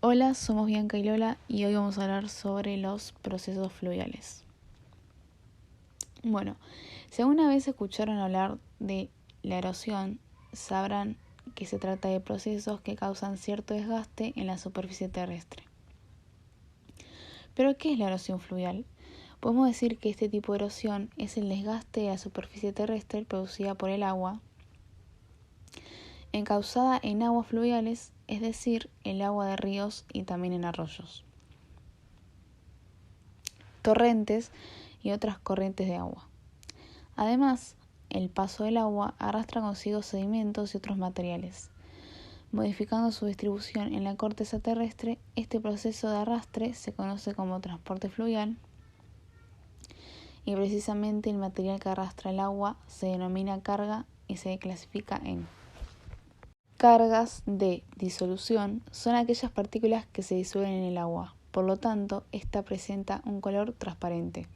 Hola, somos Bianca y Lola y hoy vamos a hablar sobre los procesos fluviales. Bueno, si alguna vez escucharon hablar de la erosión, sabrán que se trata de procesos que causan cierto desgaste en la superficie terrestre. ¿Pero qué es la erosión fluvial? Podemos decir que este tipo de erosión es el desgaste de la superficie terrestre producida por el agua, encauzada en aguas fluviales, es decir, el agua de ríos y también en arroyos, torrentes y otras corrientes de agua. Además, el paso del agua arrastra consigo sedimentos y otros materiales. Modificando su distribución en la corteza terrestre, este proceso de arrastre se conoce como transporte fluvial y precisamente el material que arrastra el agua se denomina carga y se clasifica en cargas de disolución. Son aquellas partículas que se disuelven en el agua, por lo tanto, esta presenta un color transparente.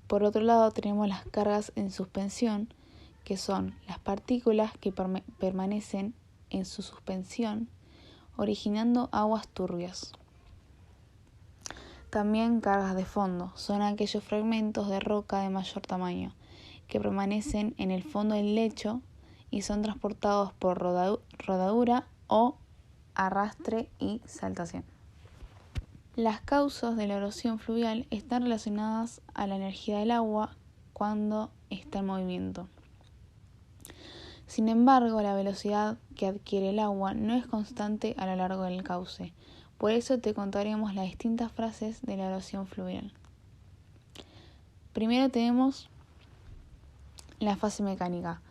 Por otro lado, tenemos las cargas en suspensión, que son las partículas que permanecen en su suspensión, originando aguas turbias. También cargas de fondo, son aquellos fragmentos de roca de mayor tamaño, que permanecen en el fondo del lecho y son transportados por rodadura o arrastre y saltación. Las causas de la erosión fluvial están relacionadas a la energía del agua cuando está en movimiento. Sin embargo, la velocidad que adquiere el agua no es constante a lo largo del cauce. Por eso te contaremos las distintas fases de la erosión fluvial. Primero tenemos la fase mecánica.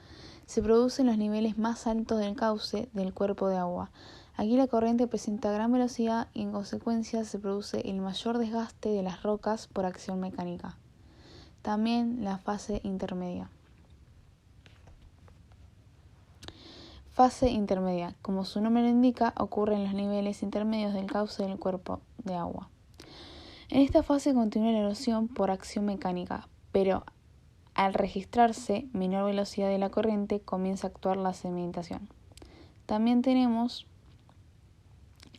Se produce en los niveles más altos del cauce del cuerpo de agua. Aquí la corriente presenta gran velocidad y en consecuencia se produce el mayor desgaste de las rocas por acción mecánica. También la fase intermedia. Fase intermedia, como su nombre lo indica, ocurre en los niveles intermedios del cauce del cuerpo de agua. En esta fase continúa la erosión por acción mecánica, pero al registrarse menor velocidad de la corriente comienza a actuar la sedimentación. También tenemos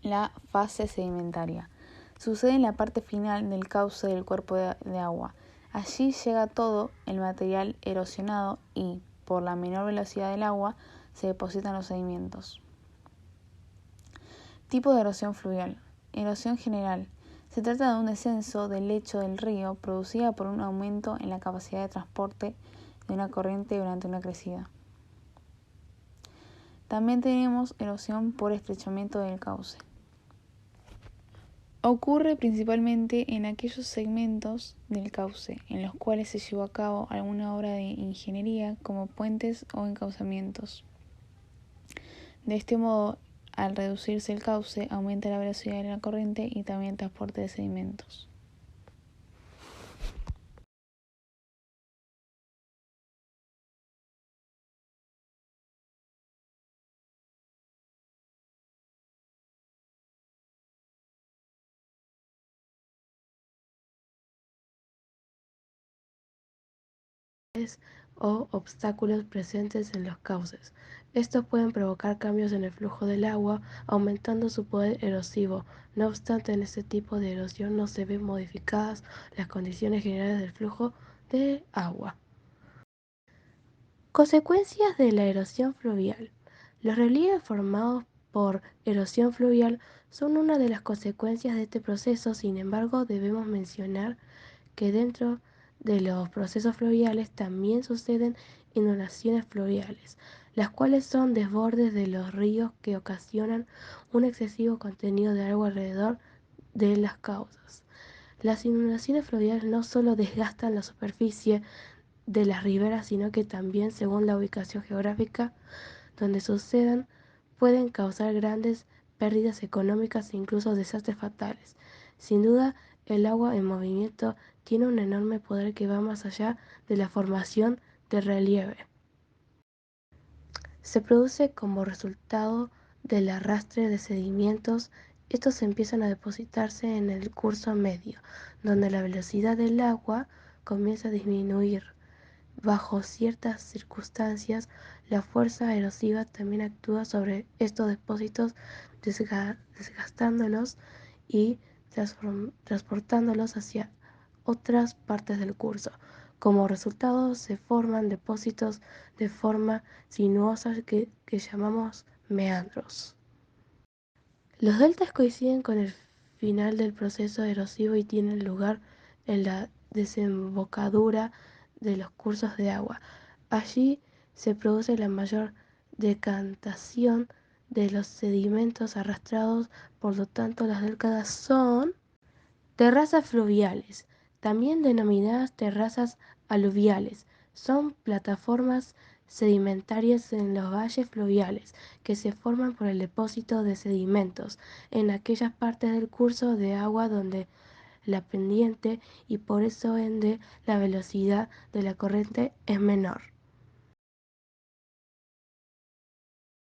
la fase sedimentaria. Sucede en la parte final del cauce del cuerpo de agua. Allí llega todo el material erosionado y, por la menor velocidad del agua, se depositan los sedimentos. Tipo de erosión fluvial. Erosión general. Se trata de un descenso del lecho del río producida por un aumento en la capacidad de transporte de una corriente durante una crecida. También tenemos erosión por estrechamiento del cauce. Ocurre principalmente en aquellos segmentos del cauce en los cuales se llevó a cabo alguna obra de ingeniería como puentes o encauzamientos. De este modo, al reducirse el cauce, aumenta la velocidad de la corriente y también el transporte de sedimentos. O obstáculos presentes en los cauces. Estos pueden provocar cambios en el flujo del agua, aumentando su poder erosivo. No obstante, en este tipo de erosión no se ven modificadas las condiciones generales del flujo de agua. Consecuencias de la erosión fluvial. Los relieves formados por erosión fluvial son una de las consecuencias de este proceso. Sin embargo, debemos mencionar que dentro de los procesos fluviales también suceden inundaciones fluviales, las cuales son desbordes de los ríos que ocasionan un excesivo contenido de agua alrededor de las causas. Las inundaciones fluviales no solo desgastan la superficie de las riberas, sino que también, según la ubicación geográfica donde sucedan, pueden causar grandes pérdidas económicas e incluso desastres fatales. Sin duda, el agua en movimiento tiene un enorme poder que va más allá de la formación de relieve. Se produce como resultado del arrastre de sedimentos. Estos empiezan a depositarse en el curso medio, donde la velocidad del agua comienza a disminuir. Bajo ciertas circunstancias, la fuerza erosiva también actúa sobre estos depósitos desgastándolos y transportándolos hacia otras partes del curso. Como resultado se forman depósitos de forma sinuosa que llamamos meandros. Los deltas coinciden con el final del proceso erosivo y tienen lugar en la desembocadura de los cursos de agua. Allí se produce la mayor decantación de los sedimentos arrastrados, por lo tanto las deltas son terrazas fluviales, también denominadas terrazas aluviales. Son plataformas sedimentarias en los valles fluviales que se forman por el depósito de sedimentos en aquellas partes del curso de agua donde la pendiente y por eso ende la velocidad de la corriente es menor.